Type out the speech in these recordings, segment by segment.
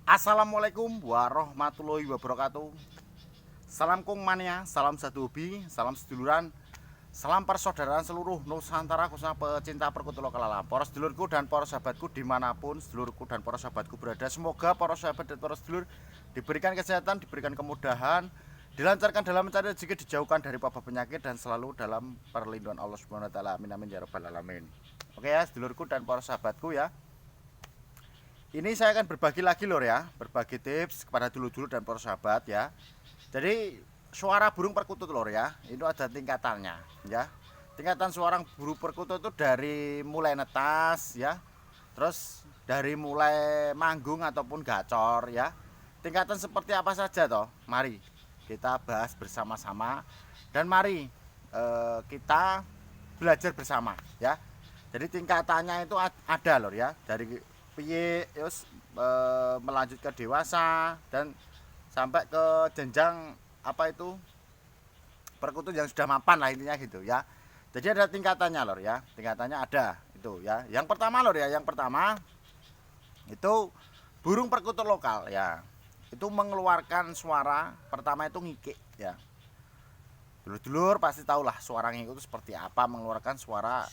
Assalamualaikum warahmatullahi wabarakatuh. Salam Kung Mania, salam satu hobi, salam seduluran, salam persaudaraan seluruh Nusantara khususnya pecinta perkutut lokal alam. Para sedulurku dan para sahabatku dimanapun sedulurku dan para sahabatku berada, semoga para sahabat dan para sedulur diberikan kesehatan, diberikan kemudahan, dilancarkan dalam mencari rezeki, dijauhkan dari wabah penyakit dan selalu dalam perlindungan Allah Subhanahu wa taala. Amin amin ya rabbal alamin. Oke ya, sedulurku dan para sahabatku ya. Ini saya akan berbagi lagi lor ya, berbagi tips kepada dulur-dulur dan para sahabat ya. Jadi suara burung perkutut lor ya, itu ada tingkatannya ya. Tingkatan suara burung perkutut itu dari mulai netas ya, terus dari mulai manggung ataupun gacor ya. Tingkatan seperti apa saja toh? Mari kita bahas bersama-sama dan mari kita belajar bersama ya. Jadi tingkatannya itu ada lor ya, dari piye terus melanjut ke dewasa dan sampai ke jenjang apa itu perkutut yang sudah mapan lah intinya gitu ya. Jadi ada tingkatannya lor ya, tingkatannya ada itu ya. Yang pertama lor ya, yang pertama itu burung perkutut lokal ya. Itu mengeluarkan suara pertama itu ngikik ya. Dulur-dulur pasti tahulah suara ngikik itu seperti apa, mengeluarkan suara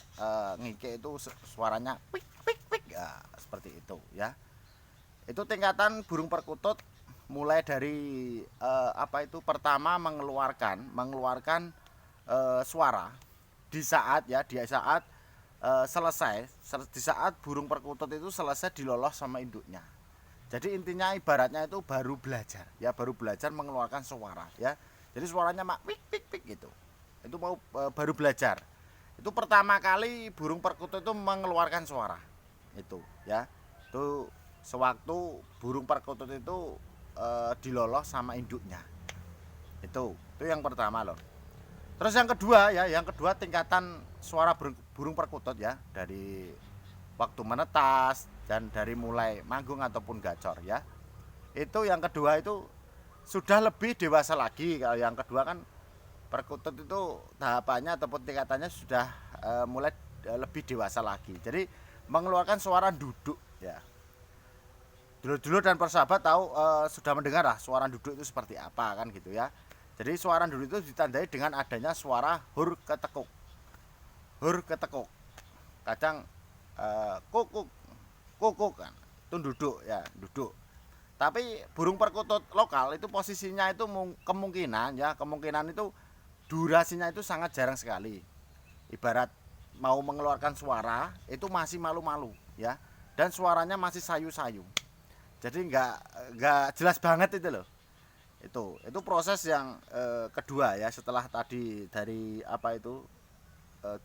ngikik itu suaranya pik pik pik ya, seperti itu ya. Itu tingkatan burung perkutut mulai dari apa itu pertama mengeluarkan suara di saat ya, di saat selesai di saat burung perkutut itu selesai dilolos sama induknya. Jadi intinya ibaratnya itu baru belajar ya, baru belajar mengeluarkan suara ya. Jadi suaranya mak pik pik pik gitu. Itu mau baru belajar. Itu pertama kali burung perkutut itu mengeluarkan suara. Itu ya. Itu sewaktu burung perkutut itu dilolos sama induknya. Itu yang pertama loh. Terus yang kedua ya, yang kedua tingkatan suara burung perkutut ya, dari waktu menetas dan dari mulai manggung ataupun gacor ya. Itu yang kedua itu sudah lebih dewasa lagi. Kalau yang kedua kan perkutut itu tahapannya ataupun tingkatannya sudah mulai lebih dewasa lagi. Jadi mengeluarkan suara duduk ya. Dulu-dulu dan persahabat tahu sudah mendengar lah suara duduk itu seperti apa kan gitu ya. Jadi suara duduk itu ditandai dengan adanya suara hur ketekuk. Hur ketekuk. Kadang kukuk kukuk kan. Itu duduk ya, duduk. Tapi burung perkutut lokal itu posisinya itu kemungkinan ya, kemungkinan itu durasinya itu sangat jarang sekali. Ibarat mau mengeluarkan suara itu masih malu-malu ya, dan suaranya masih sayu-sayu. Jadi nggak jelas banget itu loh. Itu proses yang kedua ya, setelah tadi dari apa itu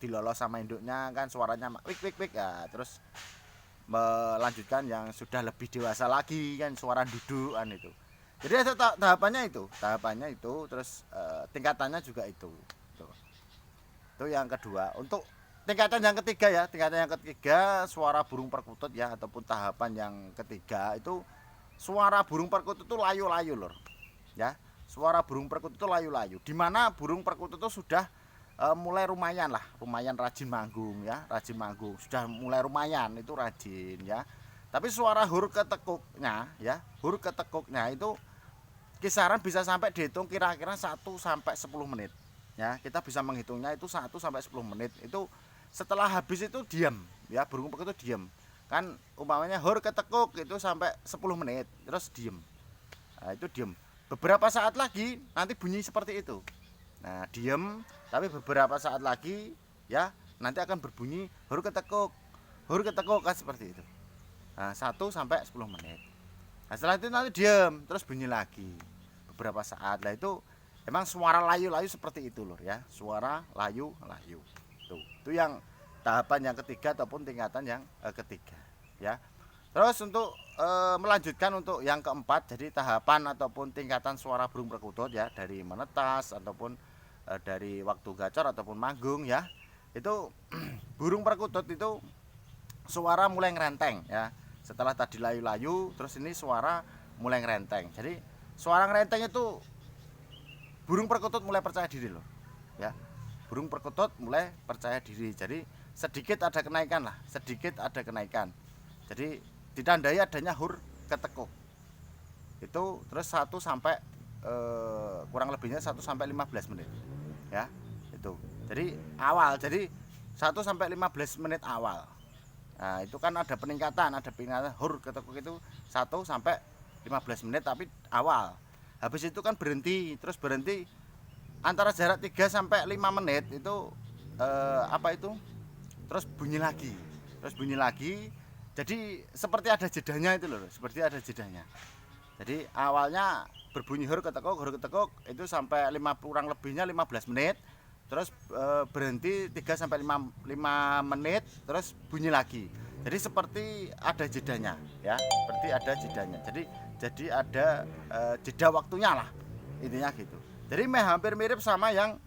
dilolos sama induknya kan suaranya wik wik wik ya, terus melanjutkan yang sudah lebih dewasa lagi kan suara dudukan itu. Jadi ada tahapannya itu terus tingkatannya juga itu yang kedua. Untuk tingkatan yang ketiga ya, tingkatan yang ketiga suara burung perkutut ya, ataupun tahapan yang ketiga itu suara burung perkutut itu layu-layu lor ya. Suara burung perkutut itu layu-layu, dimana burung perkutut itu sudah mulai lumayan rajin manggung ya, rajin manggung sudah mulai lumayan itu rajin ya. Tapi suara hur ketekuknya ya, hur ketekuknya itu kisaran bisa sampai dihitung kira-kira 1 sampai 10 menit ya. Kita bisa menghitungnya itu 1 sampai 10 menit. Itu setelah habis itu diam ya, burung perkutut diam kan, umpamanya hur ketekuk itu sampai 10 menit terus diam. Nah, itu diam beberapa saat lagi nanti bunyi seperti itu. Nah, diem, tapi beberapa saat lagi ya nanti akan berbunyi hur ketekuk kan seperti itu. Nah, 1 sampai 10 menit. Nah, setelah itu nanti diem, terus bunyi lagi beberapa saat. Lah itu emang suara layu-layu seperti itu loh ya, suara layu-layu. Itu yang tahapan yang ketiga ataupun tingkatan yang ketiga ya. Terus untuk melanjutkan untuk yang keempat, jadi tahapan ataupun tingkatan suara burung perkutut ya, dari menetas ataupun dari waktu gacor ataupun manggung ya. Itu burung perkutut itu suara mulai ngerenteng ya. Setelah tadi layu-layu, terus ini suara mulai ngerenteng. Jadi suara ngerenteng itu burung perkutut mulai percaya diri loh ya. Burung perkutut mulai percaya diri. Jadi sedikit ada kenaikan lah, sedikit ada kenaikan. Jadi ditandai adanya hur ketekuk Itu terus 1 sampai kurang lebihnya 1 sampai 15 menit ya. Itu. Jadi awal, jadi 1 sampai 15 menit awal. Nah, itu kan ada peningkatan hur ketekuk itu 1 sampai 15 menit tapi awal. Habis itu kan berhenti, terus berhenti antara jarak 3 sampai 5 menit itu apa itu? Terus bunyi lagi. Terus bunyi lagi. Jadi seperti ada jedanya itu loh, seperti ada jedanya. Jadi awalnya berbunyi hur ketekuk itu sampai kurang lebihnya 15 menit. Terus berhenti 3 sampai 5 menit terus bunyi lagi. Jadi seperti ada jedanya ya, seperti ada jedanya. Jadi ada jeda waktunya lah. Intinya gitu. Jadi hampir mirip sama yang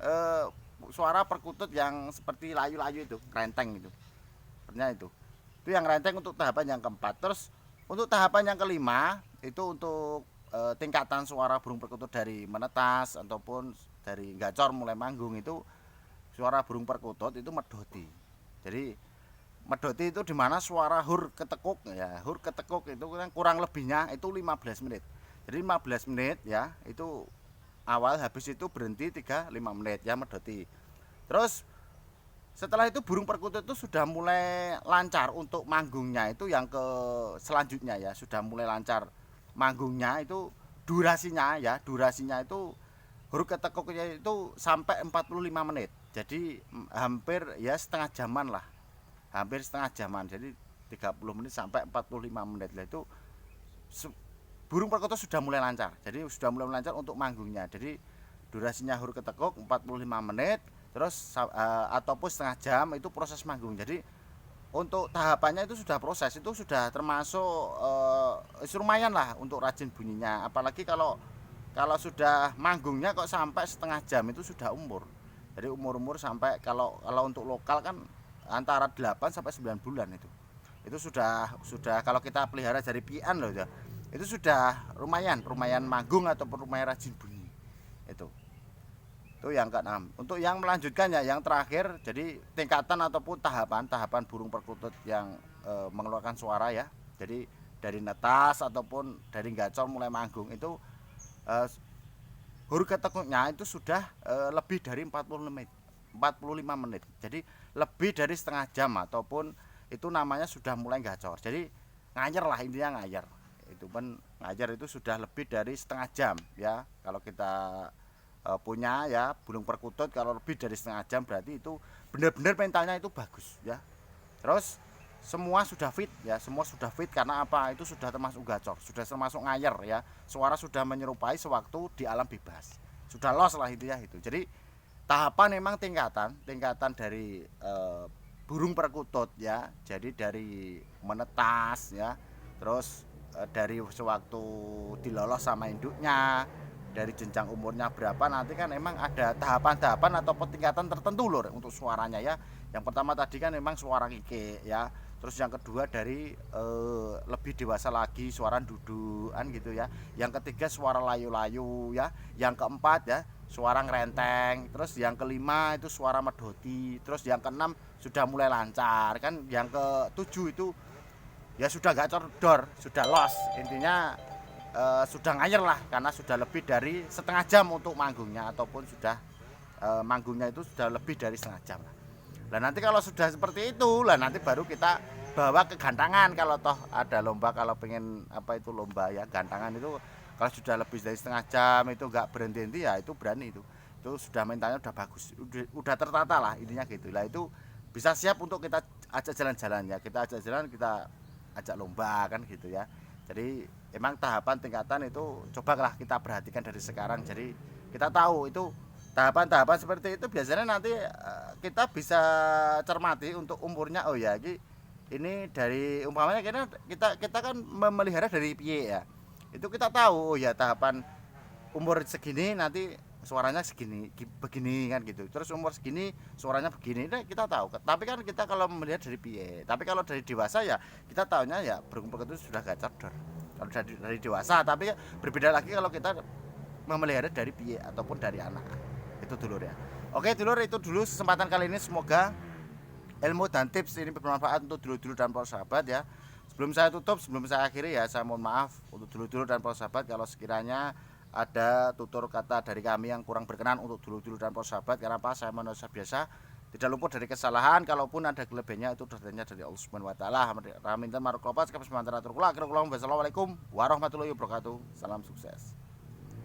suara perkutut yang seperti layu-layu itu, renteng itu. Sebenarnya itu yang renteng untuk tahapan yang keempat. Terus untuk tahapan yang kelima itu untuk tingkatan suara burung perkutut dari menetas ataupun dari gacor mulai manggung itu suara burung perkutut itu medoti. Jadi medoti itu dimana suara hur ketekuk ya, hur ketekuk itu kan kurang lebihnya itu 15 menit. Jadi 15 menit ya itu awal, habis itu berhenti 3-5 menit ya medoti. Terus setelah itu burung perkutut itu sudah mulai lancar untuk manggungnya, itu yang ke selanjutnya ya, sudah mulai lancar manggungnya itu durasinya itu huruf ketekuknya itu sampai 45 menit. Jadi hampir ya setengah jaman lah. Hampir setengah jaman. Jadi 30 menit sampai 45 menit lah itu burung perkutut sudah mulai lancar. Jadi sudah mulai lancar untuk manggungnya. Jadi durasinya huruf ketekuk 45 menit terus ataupun setengah jam itu proses manggung. Jadi untuk tahapannya itu sudah proses, itu sudah termasuk lumayan lah untuk rajin bunyinya. Apalagi kalau sudah manggungnya kok sampai setengah jam itu sudah umur. Jadi umur sampai kalau untuk lokal kan antara 8 sampai 9 bulan itu. Itu sudah kalau kita pelihara dari pian loh ya. Itu sudah lumayan manggung ataupun lumayan rajin bunyi. Itu yang keenam. Untuk yang melanjutkan ya yang terakhir, jadi tingkatan ataupun tahapan burung perkutut yang mengeluarkan suara ya. Jadi dari netas ataupun dari gacor mulai manggung itu huruf ketekuknya itu sudah lebih dari 45 menit. Jadi lebih dari setengah jam ataupun itu namanya sudah mulai gacor. Jadi ngayer lah, intinya ngayer. Itu pun ngayer itu sudah lebih dari setengah jam ya. Kalau kita punya ya burung perkutut kalau lebih dari setengah jam berarti itu benar-benar mentalnya itu bagus ya. Terus semua sudah fit ya, semua sudah fit karena apa? Itu sudah termasuk gacor, sudah termasuk ngayer ya. Suara sudah menyerupai sewaktu di alam bebas. Sudah los lah itu ya itu. Jadi tahapan memang tingkatan dari burung perkutut ya. Jadi dari menetas ya. Terus dari sewaktu dilolos sama induknya, dari jenjang umurnya berapa, nanti kan memang ada tahapan-tahapan atau tingkatan tertentu loh untuk suaranya ya. Yang pertama tadi kan memang suara kikik ya. Terus yang kedua dari lebih dewasa lagi suara dudukan gitu ya. Yang ketiga suara layu-layu ya. Yang keempat ya suara ngerenteng. Terus yang kelima itu suara medoti. Terus yang keenam sudah mulai lancar kan. Yang ketujuh itu ya sudah gacor dor, sudah los. Intinya sudah ngayer lah karena sudah lebih dari setengah jam untuk manggungnya ataupun sudah manggungnya itu sudah lebih dari setengah jam lah. Nah nanti kalau sudah seperti itu lah nanti baru kita bawa ke gantangan kalau toh ada lomba, kalau pengen apa itu lomba ya gantangan itu kalau sudah lebih dari setengah jam itu enggak berhenti ya itu berani itu sudah mentalnya udah bagus, udah tertata lah intinya gitu lah. Itu bisa siap untuk kita ajak jalan-jalan ya, kita ajak jalan, kita ajak lomba kan gitu ya. Jadi emang tahapan tingkatan itu cobalah kita perhatikan dari sekarang. Jadi kita tahu itu tahapan-tahapan seperti itu biasanya nanti kita bisa cermati untuk umurnya. Oh ya ini dari umpamanya kita kan memelihara dari piye ya. Itu kita tahu oh ya tahapan umur segini nanti suaranya segini begini kan gitu. Terus umur segini suaranya begini, nah, kita tahu. Tapi kan kita kalau melihat dari piye. Tapi kalau dari dewasa ya kita tahunya ya burung perkutut sudah gacor dor. Kalau dari dewasa, tapi berbeda lagi kalau kita memelihara dari piye ataupun dari anak. Itu dulur ya. Oke dulur, itu dulu kesempatan kali ini, semoga ilmu dan tips ini bermanfaat untuk dulur-dulur dan para sahabat ya. Sebelum saya tutup, sebelum saya akhiri ya, saya mohon maaf untuk dulur-dulur dan para sahabat kalau sekiranya ada tutur kata dari kami yang kurang berkenan untuk dulur-dulur dan para sahabat. Karena apa? Saya manusia biasa, tidak luput dari kesalahan. Kalaupun ada kelebihannya itu datangnya dari Allah Subhanahu wa taala. Raminten marok lopas kapes mantara turkula. Assalamualaikum warahmatullahi wabarakatuh. Salam sukses.